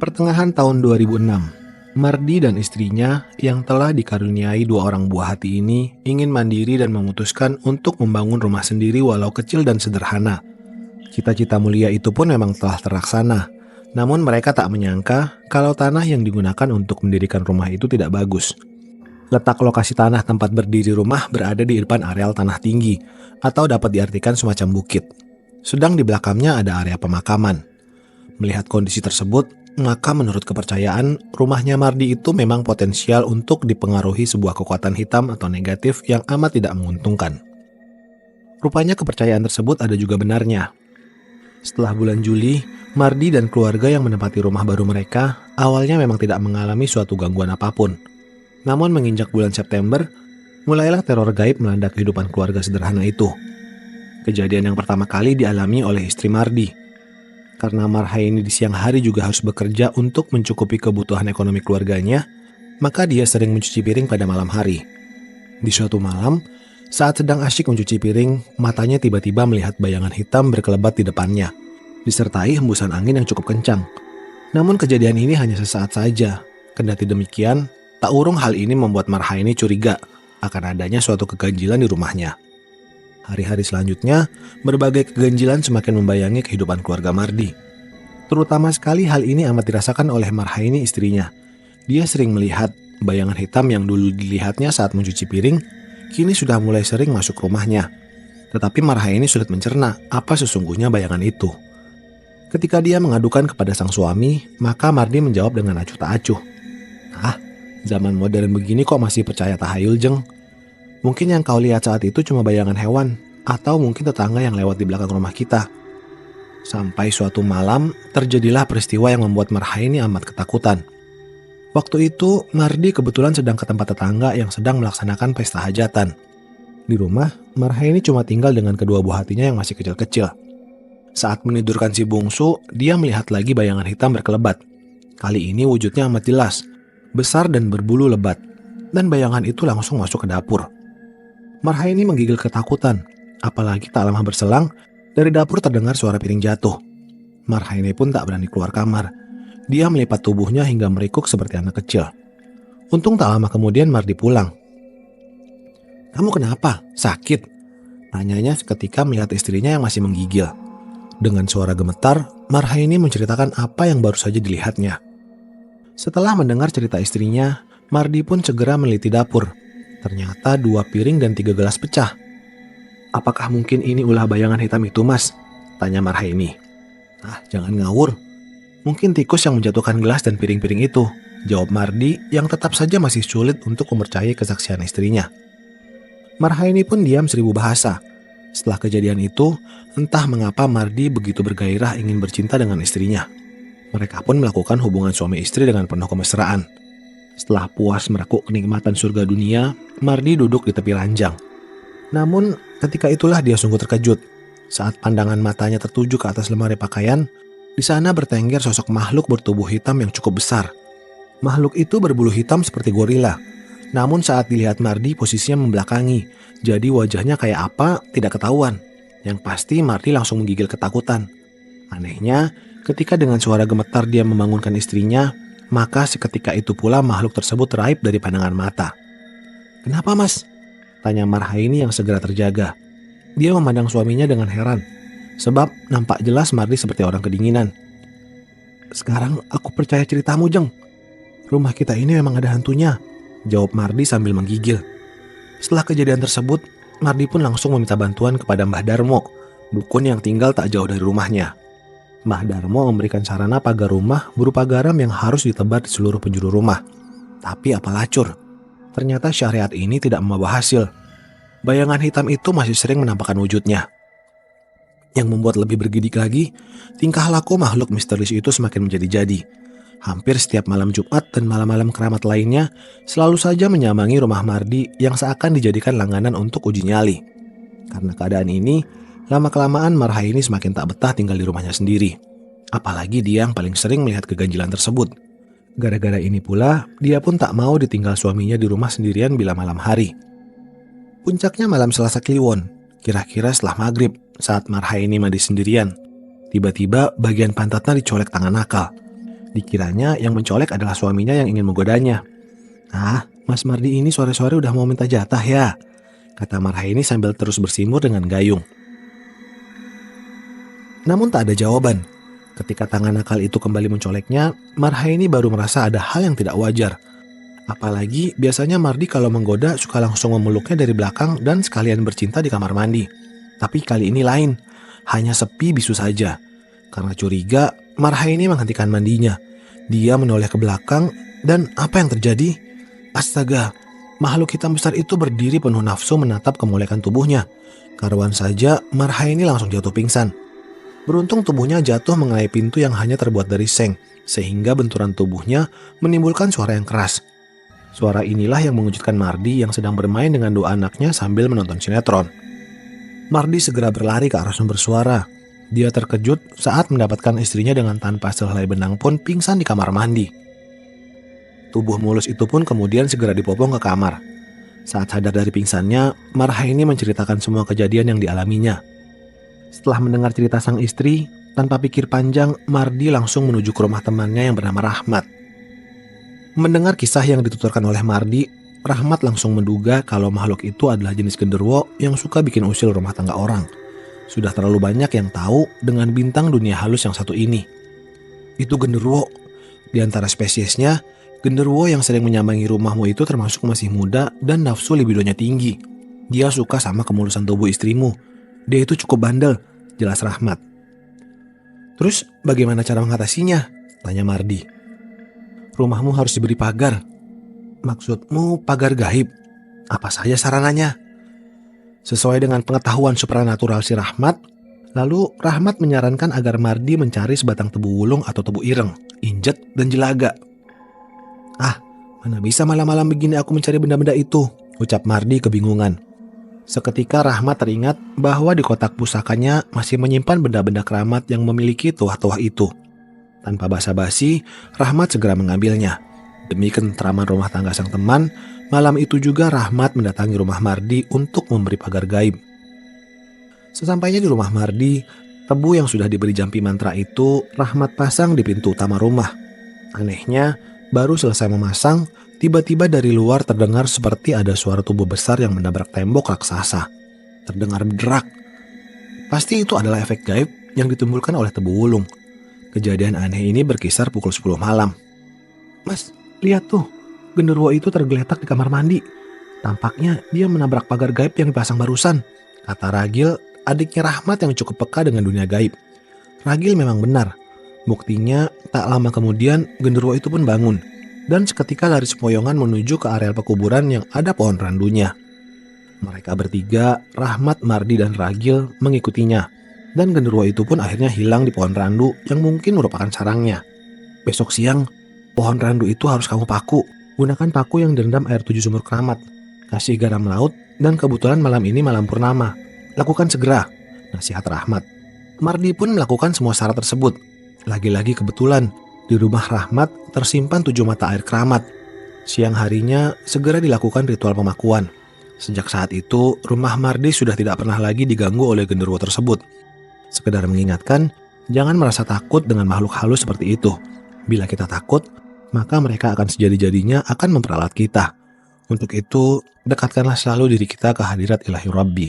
Pertengahan tahun 2006, Mardi dan istrinya yang telah dikaruniai dua orang buah hati ini ingin mandiri dan memutuskan untuk membangun rumah sendiri walau kecil dan sederhana. Cita-cita mulia itu pun memang telah terlaksana. Namun mereka tak menyangka kalau tanah yang digunakan untuk mendirikan rumah itu tidak bagus. Letak lokasi tanah tempat berdiri rumah berada di depan areal tanah tinggi, atau dapat diartikan semacam bukit. Sedang di belakangnya ada area pemakaman. Melihat kondisi tersebut, maka menurut kepercayaan, rumahnya Mardi itu memang potensial untuk dipengaruhi sebuah kekuatan hitam atau negatif yang amat tidak menguntungkan. Rupanya kepercayaan tersebut ada juga benarnya. Setelah bulan Juli, Mardi dan keluarga yang menempati rumah baru mereka awalnya memang tidak mengalami suatu gangguan apapun. Namun menginjak bulan September, mulailah teror gaib melanda kehidupan keluarga sederhana itu. Kejadian yang pertama kali dialami oleh istri Mardi. Karena Marhaini di siang hari juga harus bekerja untuk mencukupi kebutuhan ekonomi keluarganya, maka dia sering mencuci piring pada malam hari. Di suatu malam, saat sedang asyik mencuci piring, matanya tiba-tiba melihat bayangan hitam berkelebat di depannya, disertai hembusan angin yang cukup kencang. Namun kejadian ini hanya sesaat saja. Kendati demikian, tak urung hal ini membuat Marhaini curiga akan adanya suatu keganjilan di rumahnya. Hari-hari selanjutnya, berbagai keganjilan semakin membayangi kehidupan keluarga Mardi. Terutama sekali hal ini amat dirasakan oleh Marhaini istrinya. Dia sering melihat bayangan hitam yang dulu dilihatnya saat mencuci piring, kini sudah mulai sering masuk rumahnya. Tetapi Marhaini sulit mencerna apa sesungguhnya bayangan itu. Ketika dia mengadukan kepada sang suami, maka Mardi menjawab dengan acuh tak acuh. "Ah, zaman modern begini kok masih percaya tahayul, Jeng? Mungkin yang kau lihat saat itu cuma bayangan hewan, atau mungkin tetangga yang lewat di belakang rumah kita." Sampai suatu malam, terjadilah peristiwa yang membuat Marhaini amat ketakutan. Waktu itu, Mardi kebetulan sedang ke tempat tetangga yang sedang melaksanakan pesta hajatan. Di rumah, Marhaini cuma tinggal dengan kedua buah hatinya yang masih kecil-kecil. Saat menidurkan si bungsu, dia melihat lagi bayangan hitam berkelebat. Kali ini wujudnya amat jelas, besar dan berbulu lebat, dan bayangan itu langsung masuk ke dapur. Marhaini menggigil ketakutan, apalagi tak lama berselang, dari dapur terdengar suara piring jatuh. Marhaini pun tak berani keluar kamar. Dia melipat tubuhnya hingga merikuk seperti anak kecil. Untung tak lama kemudian Mardi pulang. "Kamu kenapa? Sakit?" tanyanya ketika melihat istrinya yang masih menggigil. Dengan suara gemetar, Marhaini menceritakan apa yang baru saja dilihatnya. Setelah mendengar cerita istrinya, Mardi pun segera meneliti dapur. Ternyata 2 piring dan 3 gelas pecah. "Apakah mungkin ini ulah bayangan hitam itu, Mas?" tanya Marhaini. "Ah, jangan ngawur. Mungkin tikus yang menjatuhkan gelas dan piring-piring itu," jawab Mardi yang tetap saja masih sulit untuk mempercayai kesaksian istrinya. Marhaini pun diam 1000 bahasa. Setelah kejadian itu, entah mengapa Mardi begitu bergairah ingin bercinta dengan istrinya. Mereka pun melakukan hubungan suami istri dengan penuh kemesraan. Setelah puas merakuk kenikmatan surga dunia, Mardi duduk di tepi ranjang. Namun, ketika itulah dia sungguh terkejut. Saat pandangan matanya tertuju ke atas lemari pakaian, di sana bertengger sosok makhluk bertubuh hitam yang cukup besar. Makhluk itu berbulu hitam seperti gorila. Namun saat dilihat Mardi posisinya membelakangi, jadi wajahnya kayak apa tidak ketahuan. Yang pasti Mardi langsung menggigil ketakutan. Anehnya, ketika dengan suara gemetar dia membangunkan istrinya, maka seketika itu pula makhluk tersebut raib dari pandangan mata. "Kenapa, Mas?" tanya Marhaini yang segera terjaga. Dia memandang suaminya dengan heran, sebab nampak jelas Mardi seperti orang kedinginan. "Sekarang aku percaya ceritamu, Jeng. Rumah kita ini memang ada hantunya," jawab Mardi sambil menggigil. Setelah kejadian tersebut, Mardi pun langsung meminta bantuan kepada Mbah Darmo, dukun yang tinggal tak jauh dari rumahnya. Mbah Darmo memberikan sarana pagar rumah berupa garam yang harus ditebar di seluruh penjuru rumah. Tapi apa lacur, ternyata syariat ini tidak membawa hasil. Bayangan hitam itu masih sering menampakkan wujudnya. Yang membuat lebih bergidik lagi, tingkah laku makhluk misterius itu semakin menjadi-jadi. Hampir setiap malam Jumat dan malam-malam keramat lainnya selalu saja menyambangi rumah Mardi yang seakan dijadikan langganan untuk uji nyali. Karena keadaan ini, lama-kelamaan Marhaini semakin tak betah tinggal di rumahnya sendiri. Apalagi dia yang paling sering melihat keganjilan tersebut. Gara-gara ini pula, dia pun tak mau ditinggal suaminya di rumah sendirian bila malam hari. Puncaknya malam Selasa Kliwon, kira-kira setelah maghrib, saat Marhaini mandi sendirian. Tiba-tiba bagian pantatnya dicolek tangan nakal. Dikiranya yang mencolek adalah suaminya yang ingin menggodanya. "Ah, Mas Mardi ini sore-sore udah mau minta jatah ya?" kata Marhaini sambil terus bersimur dengan gayung. Namun tak ada jawaban. Ketika tangan nakal itu kembali mencoleknya, Marhaini baru merasa ada hal yang tidak wajar. Apalagi biasanya Mardi kalau menggoda suka langsung memeluknya dari belakang dan sekalian bercinta di kamar mandi. Tapi kali ini lain, hanya sepi bisu saja. Karena curiga, Marhaini menghentikan mandinya. Dia menoleh ke belakang dan apa yang terjadi? Astaga, makhluk hitam besar itu berdiri penuh nafsu menatap kemolekan tubuhnya. Karuan saja Marhaini langsung jatuh pingsan. Beruntung tubuhnya jatuh mengenai pintu yang hanya terbuat dari seng, sehingga benturan tubuhnya menimbulkan suara yang keras. Suara inilah yang mengejutkan Mardi yang sedang bermain dengan dua anaknya sambil menonton sinetron. Mardi segera berlari ke arah sumber suara. Dia terkejut saat mendapatkan istrinya dengan tanpa sehelai benang pun pingsan di kamar mandi. Tubuh mulus itu pun kemudian segera dipopong ke kamar. Saat sadar dari pingsannya, Marhaini menceritakan semua kejadian yang dialaminya. Setelah mendengar cerita sang istri, tanpa pikir panjang, Mardi langsung menuju ke rumah temannya yang bernama Rahmat. Mendengar kisah yang dituturkan oleh Mardi, Rahmat langsung menduga kalau makhluk itu adalah jenis genderuwo yang suka bikin usil rumah tangga orang. Sudah terlalu banyak yang tahu dengan bintang dunia halus yang satu ini. Itu genderuwo. Di antara spesiesnya, genderuwo yang sering menyambangi rumahmu itu termasuk masih muda dan nafsu libidonya tinggi. Dia suka sama kemulusan tubuh istrimu. Dia itu cukup bandel, jelas Rahmat. "Terus bagaimana cara mengatasinya?" tanya Mardi. "Rumahmu harus diberi pagar." "Maksudmu pagar gaib? Apa saja sarananya?" Sesuai dengan pengetahuan supranatural si Rahmat, lalu Rahmat menyarankan agar Mardi mencari sebatang tebu wulung atau tebu ireng, injet, dan jelaga. "Ah, mana bisa malam-malam begini aku mencari benda-benda itu," ucap Mardi kebingungan. Seketika Rahmat teringat bahwa di kotak pusakanya masih menyimpan benda-benda keramat yang memiliki tuah-tuah itu. Tanpa basa-basi, Rahmat segera mengambilnya. Demi ketentraman rumah tangga sang teman, malam itu juga Rahmat mendatangi rumah Mardi untuk memberi pagar gaib. Sesampainya di rumah Mardi, tebu yang sudah diberi jampi mantra itu Rahmat pasang di pintu utama rumah. Anehnya, baru selesai memasang, tiba-tiba dari luar terdengar seperti ada suara tubuh besar yang menabrak tembok raksasa. Terdengar berderak. Pasti itu adalah efek gaib yang ditimbulkan oleh tebu wulung. Kejadian aneh ini berkisar pukul 10 malam. "Mas, lihat tuh, genderuwo itu tergeletak di kamar mandi. Tampaknya dia menabrak pagar gaib yang dipasang barusan," kata Ragil, adiknya Rahmat yang cukup peka dengan dunia gaib. Ragil memang benar. Buktinya, tak lama kemudian genderuwo itu pun bangun, dan seketika lari sempoyongan menuju ke areal pekuburan yang ada pohon randunya. Mereka bertiga, Rahmat, Mardi, dan Ragil mengikutinya. Dan genderuwo itu pun akhirnya hilang di pohon randu yang mungkin merupakan sarangnya. "Besok siang, pohon randu itu harus kamu paku. Gunakan paku yang direndam air 7 sumur keramat. Kasih garam laut, dan kebetulan malam ini malam purnama. Lakukan segera," nasihat Rahmat. Mardi pun melakukan semua syarat tersebut. Lagi-lagi kebetulan, di rumah Rahmat tersimpan 7 mata air keramat. Siang harinya segera dilakukan ritual pemakuan. Sejak saat itu, rumah Mardi sudah tidak pernah lagi diganggu oleh genderuwo tersebut. Sekedar mengingatkan, jangan merasa takut dengan makhluk halus seperti itu. Bila kita takut, maka mereka akan sejadi-jadinya akan memperalat kita. Untuk itu, dekatkanlah selalu diri kita ke hadirat Ilahi Rabbi.